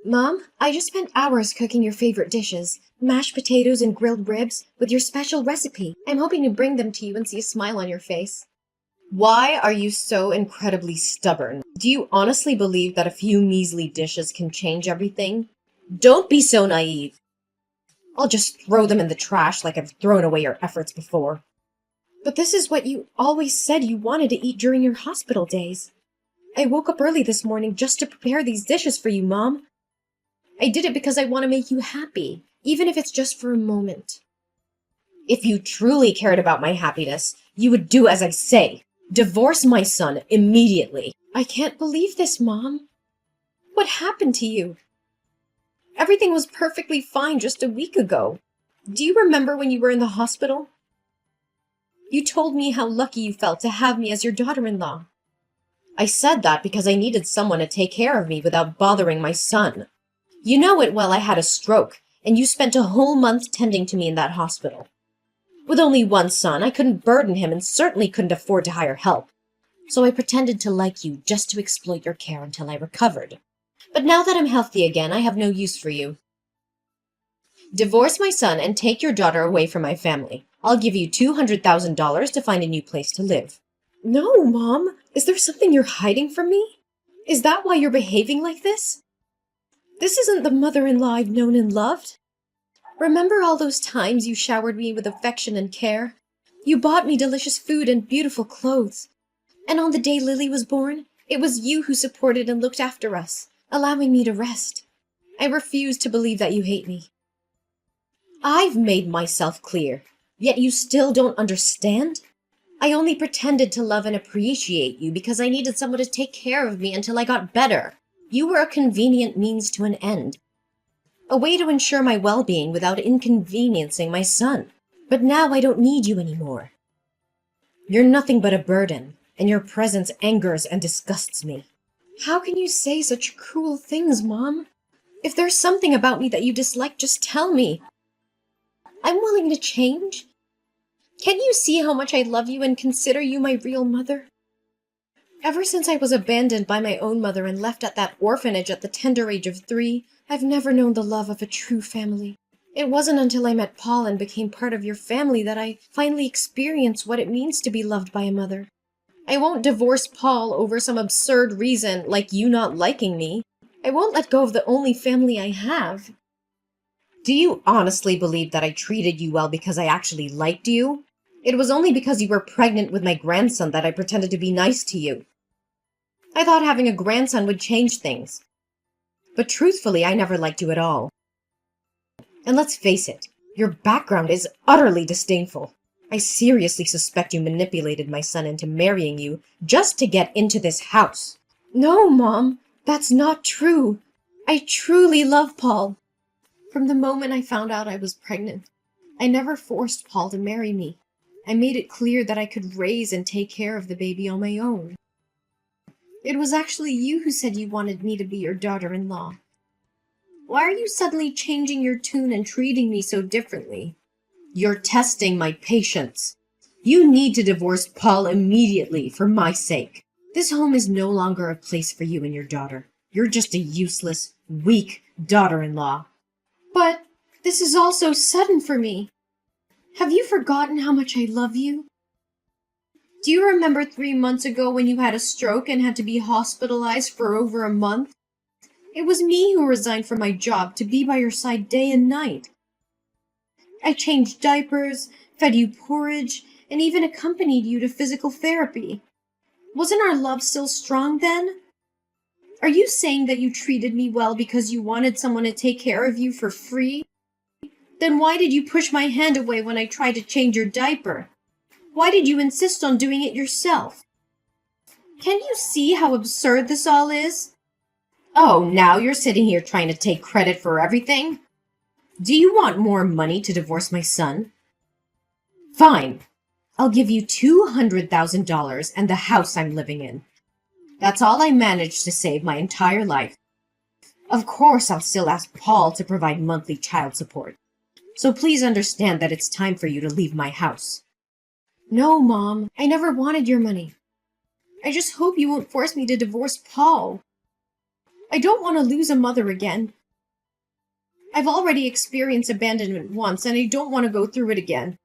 Mom, I just spent hours cooking your favorite dishes mashed potatoes and grilled ribs with your special recipe. I'm hoping to bring them to you and see a smile on your face. Why are you so incredibly stubborn? Do you honestly believe that a few measly dishes can change everything? Don't be so naive. I'll just throw them in the trash like I've thrown away your efforts before. But this is what you always said you wanted to eat during your hospital days. I woke up early this morning just to prepare these dishes for you, Mom. I did it because I want to make you happy, even if it's just for a moment. If you truly cared about my happiness, you would do as I say. Divorce my son immediately. I can't believe this, Mom. What happened to you? Everything was perfectly fine just a week ago. Do you remember when you were in the hospital? You told me how lucky you felt to have me as your daughter-in-law. I said that because I needed someone to take care of me without bothering my son. You know it well I had a stroke, and you spent a whole month tending to me in that hospital. With only one son, I couldn't burden him and certainly couldn't afford to hire help. So I pretended to like you just to exploit your care until I recovered. But now that I'm healthy again, I have no use for you. Divorce my son and take your daughter away from my family. I'll give you $200,000 to find a new place to live. No, Mom. Is there something you're hiding from me? Is that why you're behaving like this? This isn't the mother-in-law I've known and loved. Remember all those times you showered me with affection and care? You bought me delicious food and beautiful clothes. And on the day Lily was born, it was you who supported and looked after us, allowing me to rest. I refuse to believe that you hate me. I've made myself clear, yet you still don't understand? I only pretended to love and appreciate you because I needed someone to take care of me until I got better. You were a convenient means to an end. A way to ensure my well-being without inconveniencing my son. But now I don't need you anymore. You're nothing but a burden, and your presence angers and disgusts me. How can you say such cruel things, Mom? If there's something about me that you dislike, just tell me. I'm willing to change. Can't you see how much I love you and consider you my real mother? Ever since I was abandoned by my own mother and left at that orphanage at the tender age of 3, I've never known the love of a true family. It wasn't until I met Paul and became part of your family that I finally experienced what it means to be loved by a mother. I won't divorce Paul over some absurd reason like you not liking me. I won't let go of the only family I have. Do you honestly believe that I treated you well because I actually liked you? It was only because you were pregnant with my grandson that I pretended to be nice to you. I thought having a grandson would change things. But truthfully, I never liked you at all. And let's face it, your background is utterly disdainful. I seriously suspect you manipulated my son into marrying you just to get into this house. No, Mom, that's not true. I truly love Paul. From the moment I found out I was pregnant, I never forced Paul to marry me. I made it clear that I could raise and take care of the baby on my own. It was actually you who said you wanted me to be your daughter-in-law. Why are you suddenly changing your tune and treating me so differently? You're testing my patience. You need to divorce Paul immediately for my sake. This home is no longer a place for you and your daughter. You're just a useless, weak daughter-in-law. But this is all so sudden for me. Have you forgotten how much I love you? Do you remember 3 months ago when you had a stroke and had to be hospitalized for over a month? It was me who resigned from my job to be by your side day and night. I changed diapers, fed you porridge, and even accompanied you to physical therapy. Wasn't our love still strong then? Are you saying that you treated me well because you wanted someone to take care of you for free? Then why did you push my hand away when I tried to change your diaper? Why did you insist on doing it yourself? Can you see how absurd this all is? Oh, now you're sitting here trying to take credit for everything? Do you want more money to divorce my son? Fine. I'll give you $200,000 and the house I'm living in. That's all I managed to save my entire life. Of course, I'll still ask Paul to provide monthly child support. So please understand that it's time for you to leave my house. No, Mom. I never wanted your money. I just hope you won't force me to divorce Paul. I don't want to lose a mother again. I've already experienced abandonment once, and I don't want to go through it again.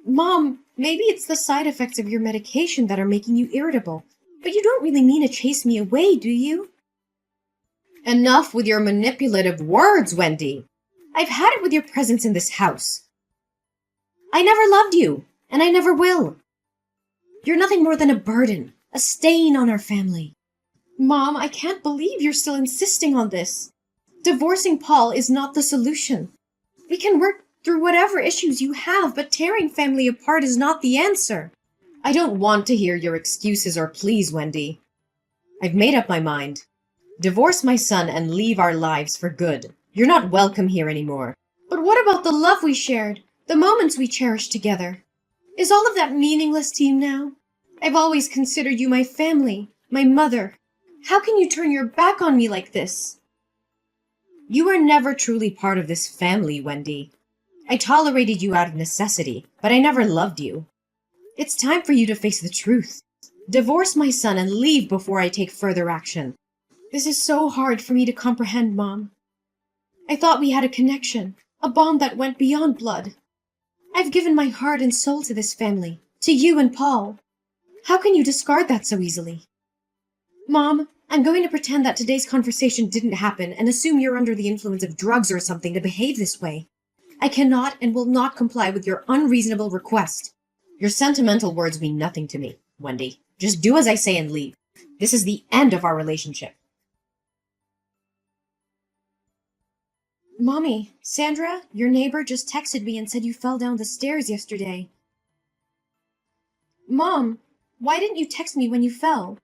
Mom, maybe it's the side effects of your medication that are making you irritable, but you don't really mean to chase me away, do you? Enough with your manipulative words, Wendy. I've had it with your presence in this house. I never loved you, and I never will. You're nothing more than a burden, a stain on our family. Mom, I can't believe you're still insisting on this. Divorcing Paul is not the solution. We can work through whatever issues you have, but tearing family apart is not the answer. I don't want to hear your excuses or pleas, Wendy. I've made up my mind. Divorce my son and leave our lives for good. You're not welcome here anymore. But what about the love we shared? The moments we cherished together? Is all of that meaningless to you now? I've always considered you my family, my mother. How can you turn your back on me like this? You were never truly part of this family, Wendy. I tolerated you out of necessity, but I never loved you. It's time for you to face the truth. Divorce my son and leave before I take further action. This is so hard for me to comprehend, Mom. I thought we had a connection, a bond that went beyond blood. I've given my heart and soul to this family, to you and Paul. How can you discard that so easily? Mom, I'm going to pretend that today's conversation didn't happen and assume you're under the influence of drugs or something to behave this way. I cannot and will not comply with your unreasonable request. Your sentimental words mean nothing to me, Wendy. Just do as I say and leave. This is the end of our relationship. Mommy, Sandra, your neighbor just texted me and said you fell down the stairs yesterday. Mom, why didn't you text me when you fell?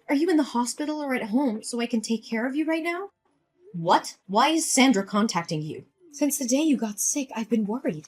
Are you in the hospital or at home so I can take care of you right now? What? Why is Sandra contacting you? Since the day you got sick, I've been worried.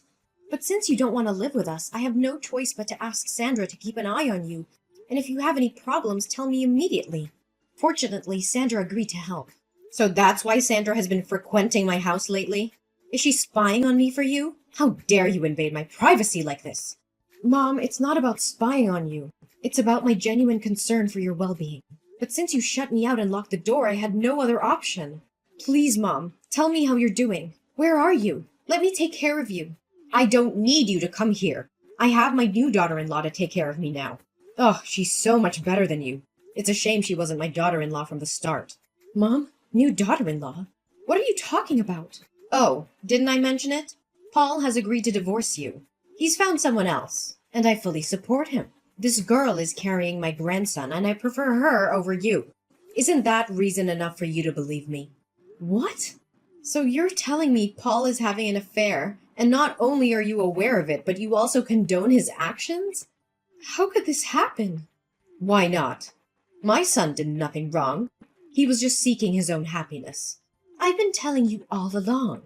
But since you don't want to live with us, I have no choice but to ask Sandra to keep an eye on you. And if you have any problems, tell me immediately. Fortunately, Sandra agreed to help. So that's why Sandra has been frequenting my house lately? Is she spying on me for you? How dare you invade my privacy like this? Mom, it's not about spying on you. It's about my genuine concern for your well-being. But since you shut me out and locked the door, I had no other option. Please, Mom, tell me how you're doing. Where are you? Let me take care of you. I don't need you to come here. I have my new daughter-in-law to take care of me now. Oh, she's so much better than you. It's a shame she wasn't my daughter-in-law from the start. Mom, new daughter-in-law? What are you talking about? Oh, didn't I mention it? Paul has agreed to divorce you. He's found someone else, and I fully support him. This girl is carrying my grandson, and I prefer her over you. Isn't that reason enough for you to believe me? What? So you're telling me Paul is having an affair, and not only are you aware of it, but you also condone his actions? How could this happen? Why not? My son did nothing wrong. He was just seeking his own happiness. I've been telling you all along.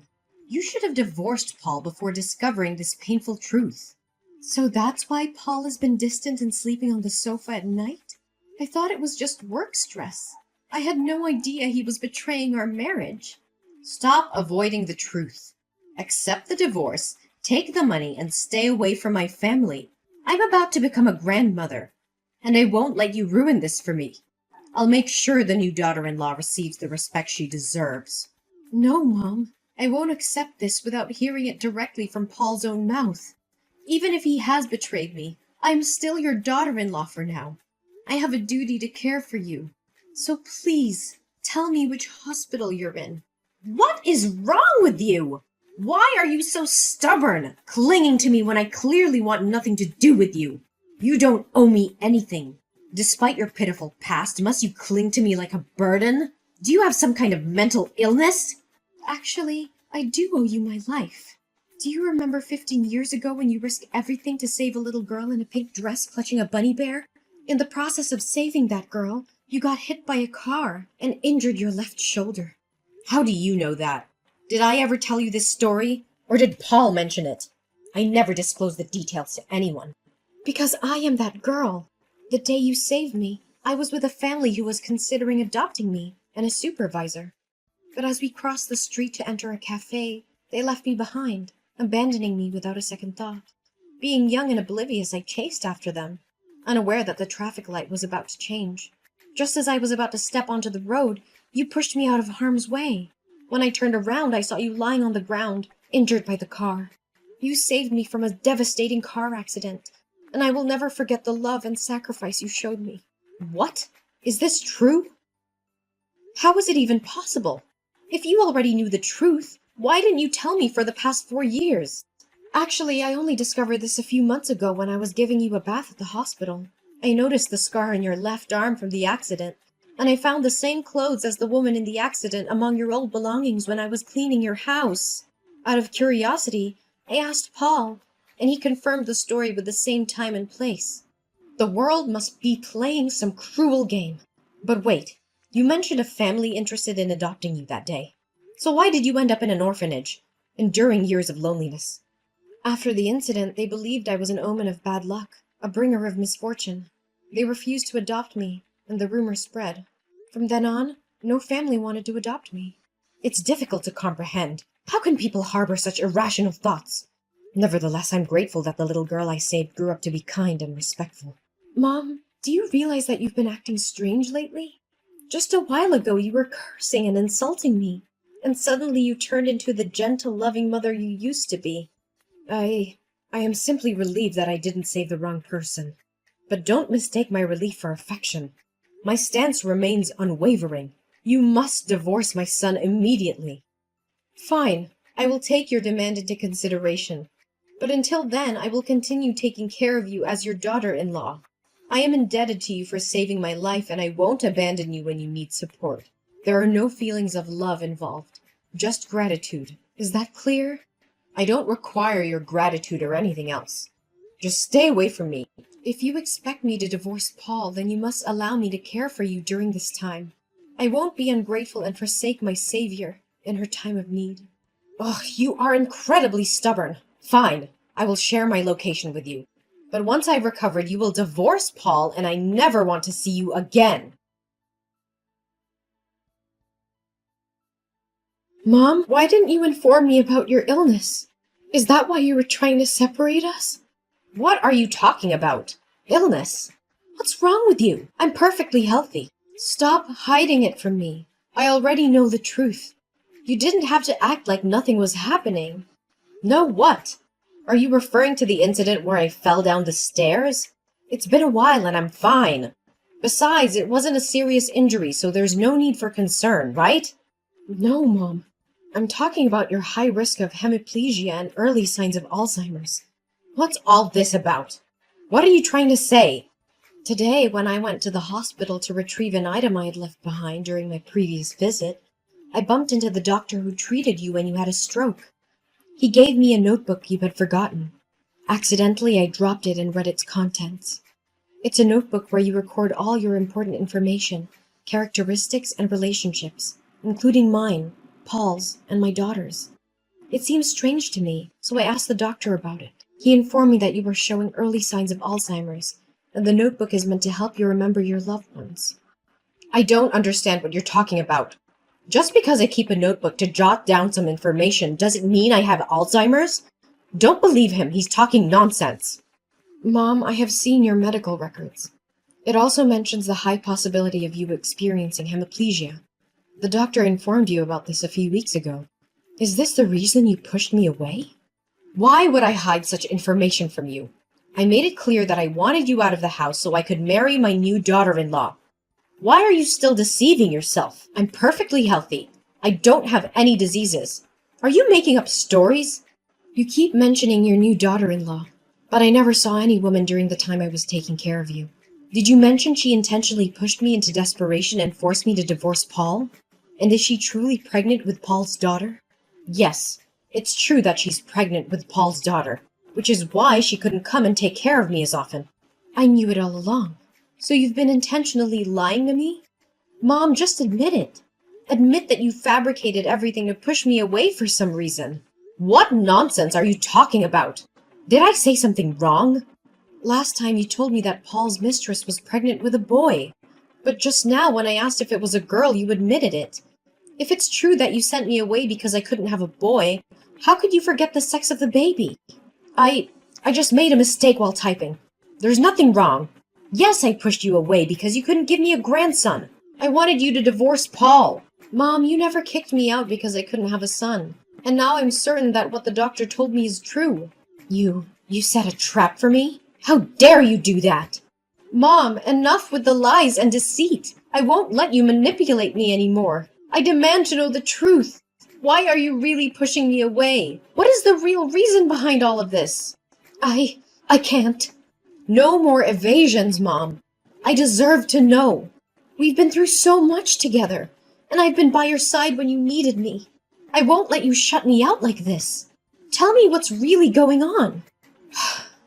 You should have divorced Paul before discovering this painful truth. So that's why Paul has been distant and sleeping on the sofa at night? I thought it was just work stress. I had no idea he was betraying our marriage. Stop avoiding the truth. Accept the divorce, take the money, and stay away from my family. I'm about to become a grandmother, and I won't let you ruin this for me. I'll make sure the new daughter-in-law receives the respect she deserves. No, Mom. I won't accept this without hearing it directly from Paul's own mouth. Even if he has betrayed me, I am still your daughter-in-law for now. I have a duty to care for you. So please, tell me which hospital you're in. What is wrong with you? Why are you so stubborn, clinging to me when I clearly want nothing to do with you? You don't owe me anything. Despite your pitiful past, must you cling to me like a burden? Do you have some kind of mental illness? Actually, I do owe you my life. Do you remember 15 years ago when you risked everything to save a little girl in a pink dress clutching a bunny bear? In the process of saving that girl, you got hit by a car and injured your left shoulder. How do you know that? Did I ever tell you this story? Or did Paul mention it? I never disclosed the details to anyone. Because I am that girl. The day you saved me, I was with a family who was considering adopting me and a supervisor. But as we crossed the street to enter a cafe, they left me behind, abandoning me without a second thought. Being young and oblivious, I chased after them, unaware that the traffic light was about to change. Just as I was about to step onto the road, You pushed me out of harm's way. When I turned around, I saw you lying on the ground, injured by the car. You saved me from a devastating car accident, and I will never forget the love and sacrifice you showed me. What? Is this true? How is it even possible? If you already knew the truth, why didn't you tell me for the past 4 years? Actually, I only discovered this a few months ago when I was giving you a bath at the hospital. I noticed the scar in your left arm from the accident, and I found the same clothes as the woman in the accident among your old belongings when I was cleaning your house. Out of curiosity, I asked Paul, and he confirmed the story with the same time and place. The world must be playing some cruel game. But wait, you mentioned a family interested in adopting you that day. So why did you end up in an orphanage, enduring years of loneliness? After the incident, they believed I was an omen of bad luck, a bringer of misfortune. They refused to adopt me, and the rumor spread. From then on, no family wanted to adopt me. It's difficult to comprehend. How can people harbor such irrational thoughts? Nevertheless, I'm grateful that the little girl I saved grew up to be kind and respectful. Mom, do you realize that you've been acting strange lately? Just a while ago, you were cursing and insulting me, and suddenly you turned into the gentle, loving mother you used to be. I am simply relieved that I didn't save the wrong person. But don't mistake my relief for affection. My stance remains unwavering. You must divorce my son immediately. Fine, I will take your demand into consideration. But until then, I will continue taking care of you as your daughter-in-law. I am indebted to you for saving my life, and I won't abandon you when you need support. There are no feelings of love involved, just gratitude. Is that clear? I don't require your gratitude or anything else. Just stay away from me. If you expect me to divorce Paul, then you must allow me to care for you during this time. I won't be ungrateful and forsake my savior in her time of need. Ugh, you are incredibly stubborn. Fine, I will share my location with you. But once I've recovered, you will divorce Paul, and I never want to see you again. Mom, why didn't you inform me about your illness? Is that why you were trying to separate us? What are you talking about? Illness? What's wrong with you? I'm perfectly healthy. Stop hiding it from me. I already know the truth. You didn't have to act like nothing was happening. No what? Are you referring to the incident where I fell down the stairs? It's been a while and I'm fine. Besides, it wasn't a serious injury, so there's no need for concern, right? No, Mom. I'm talking about your high risk of hemiplegia and early signs of Alzheimer's. What's all this about? What are you trying to say? Today, when I went to the hospital to retrieve an item I had left behind during my previous visit, I bumped into the doctor who treated you when you had a stroke. He gave me a notebook you had forgotten. Accidentally, I dropped it and read its contents. It's a notebook where you record all your important information, characteristics, and relationships, including mine, Paul's, and my daughter's. It seemed strange to me, so I asked the doctor about it. He informed me that you were showing early signs of Alzheimer's, and the notebook is meant to help you remember your loved ones. I don't understand what you're talking about. Just because I keep a notebook to jot down some information doesn't mean I have Alzheimer's. Don't believe him, he's talking nonsense. Mom, I have seen your medical records. It also mentions the high possibility of you experiencing hemiplegia. The doctor informed you about this a few weeks ago. Is this the reason you pushed me away? Why would I hide such information from you? I made it clear that I wanted you out of the house so I could marry my new daughter-in-law. Why are you still deceiving yourself? I'm perfectly healthy. I don't have any diseases. Are you making up stories? You keep mentioning your new daughter-in-law, but I never saw any woman during the time I was taking care of you. Did you mention she intentionally pushed me into desperation and forced me to divorce Paul? And is she truly pregnant with Paul's daughter? Yes, it's true that she's pregnant with Paul's daughter, which is why she couldn't come and take care of me as often. I knew it all along. So you've been intentionally lying to me? Mom, just admit it. Admit that you fabricated everything to push me away for some reason. What nonsense are you talking about? Did I say something wrong? Last time you told me that Paul's mistress was pregnant with a boy. But just now when I asked if it was a girl, you admitted it. If it's true that you sent me away because I couldn't have a boy, how could you forget the sex of the baby? I just made a mistake while typing. There's nothing wrong. Yes, I pushed you away because you couldn't give me a grandson. I wanted you to divorce Paul. Mom, you never kicked me out because I couldn't have a son. And now I'm certain that what the doctor told me is true. You set a trap for me? How dare you do that? Mom, enough with the lies and deceit. I won't let you manipulate me anymore. I demand to know the truth. Why are you really pushing me away? What is the real reason behind all of this? I can't. No more evasions, Mom. I deserve to know. We've been through so much together, and I've been by your side when you needed me. I won't let you shut me out like this. Tell me what's really going on.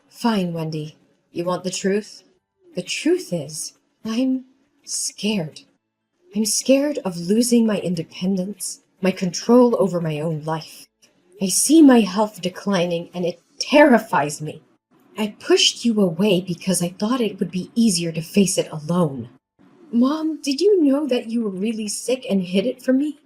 Fine, Wendy. You want the truth? The truth is, I'm scared. I'm scared of losing my independence, my control over my own life. I see my health declining, and it terrifies me. I pushed you away because I thought it would be easier to face it alone. Mom, did you know that you were really sick and hid it from me?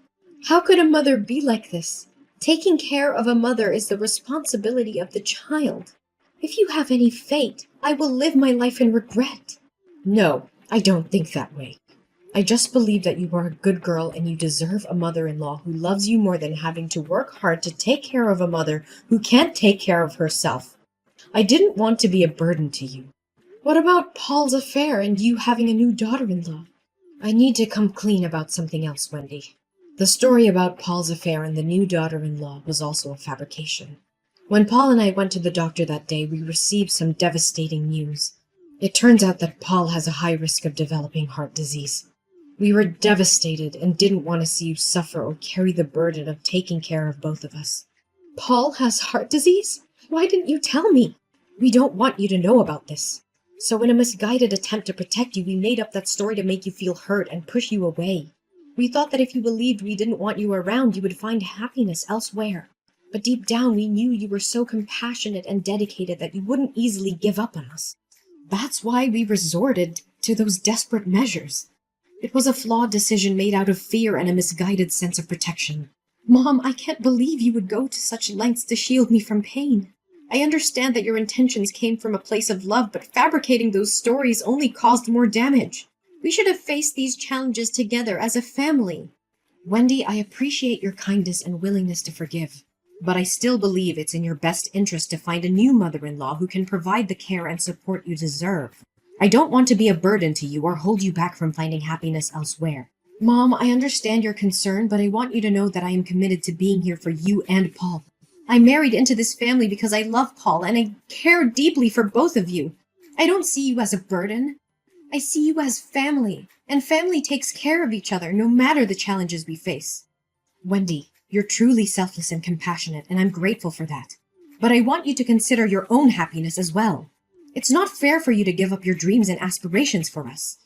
How could a mother be like this? Taking care of a mother is the responsibility of the child. If you have any fate, I will live my life in regret. No, I don't think that way. I just believe that you are a good girl and you deserve a mother-in-law who loves you more than having to work hard to take care of a mother who can't take care of herself. I didn't want to be a burden to you. What about Paul's affair and you having a new daughter-in-law? I need to come clean about something else, Wendy. The story about Paul's affair and the new daughter-in-law was also a fabrication. When Paul and I went to the doctor that day, we received some devastating news. It turns out that Paul has a high risk of developing heart disease. We were devastated and didn't want to see you suffer or carry the burden of taking care of both of us. Paul has heart disease? Why didn't you tell me? We don't want you to know about this. So in a misguided attempt to protect you, we made up that story to make you feel hurt and push you away. We thought that if you believed we didn't want you around, you would find happiness elsewhere. But deep down, we knew you were so compassionate and dedicated that you wouldn't easily give up on us. That's why we resorted to those desperate measures. It was a flawed decision made out of fear and a misguided sense of protection. Mom, I can't believe you would go to such lengths to shield me from pain. I understand that your intentions came from a place of love, but fabricating those stories only caused more damage. We should have faced these challenges together as a family. Wendy, I appreciate your kindness and willingness to forgive, but I still believe it's in your best interest to find a new mother-in-law who can provide the care and support you deserve. I don't want to be a burden to you or hold you back from finding happiness elsewhere. Mom, I understand your concern, but I want you to know that I am committed to being here for you and Paul. I married into this family because I love Paul and I care deeply for both of you. I don't see you as a burden. I see you as family, and family takes care of each other no matter the challenges we face. Wendy, you're truly selfless and compassionate, and I'm grateful for that. But I want you to consider your own happiness as well. It's not fair for you to give up your dreams and aspirations for us.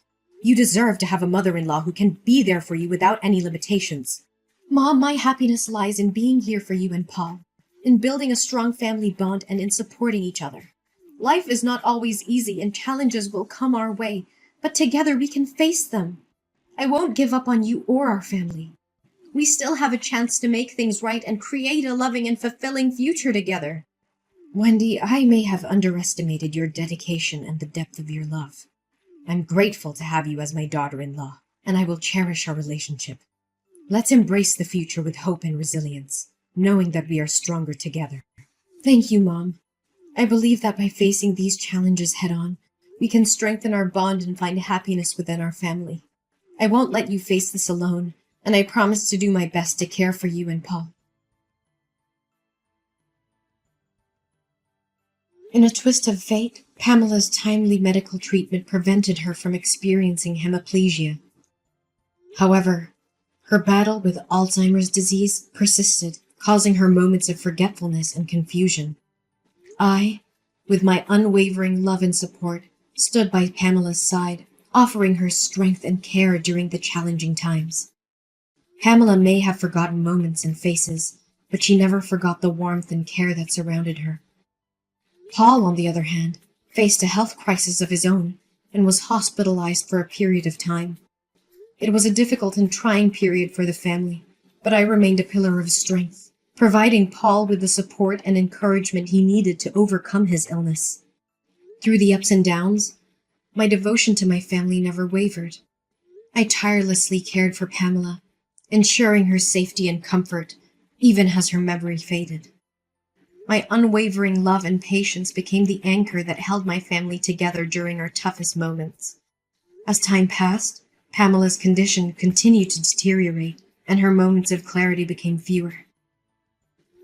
You deserve to have a mother-in-law who can be there for you without any limitations. Mom, my happiness lies in being here for you and Paul, in building a strong family bond and in supporting each other. Life is not always easy and challenges will come our way, but together we can face them. I won't give up on you or our family. We still have a chance to make things right and create a loving and fulfilling future together. Wendy, I may have underestimated your dedication and the depth of your love. I'm grateful to have you as my daughter-in-law, and I will cherish our relationship. Let's embrace the future with hope and resilience, knowing that we are stronger together. Thank you, Mom. I believe that by facing these challenges head-on, we can strengthen our bond and find happiness within our family. I won't let you face this alone, and I promise to do my best to care for you and Paul. In a twist of fate, Pamela's timely medical treatment prevented her from experiencing hemiplegia. However, her battle with Alzheimer's disease persisted, causing her moments of forgetfulness and confusion. I, with my unwavering love and support, stood by Pamela's side, offering her strength and care during the challenging times. Pamela may have forgotten moments and faces, but she never forgot the warmth and care that surrounded her. Paul, on the other hand, faced a health crisis of his own and was hospitalized for a period of time. It was a difficult and trying period for the family, but I remained a pillar of strength, providing Paul with the support and encouragement he needed to overcome his illness. Through the ups and downs, my devotion to my family never wavered. I tirelessly cared for Pamela, ensuring her safety and comfort, even as her memory faded. My unwavering love and patience became the anchor that held my family together during our toughest moments. As time passed, Pamela's condition continued to deteriorate, and her moments of clarity became fewer.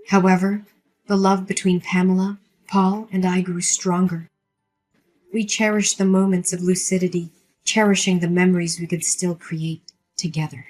However, the love between Pamela, Paul, and I grew stronger. We cherished the moments of lucidity, cherishing the memories we could still create together.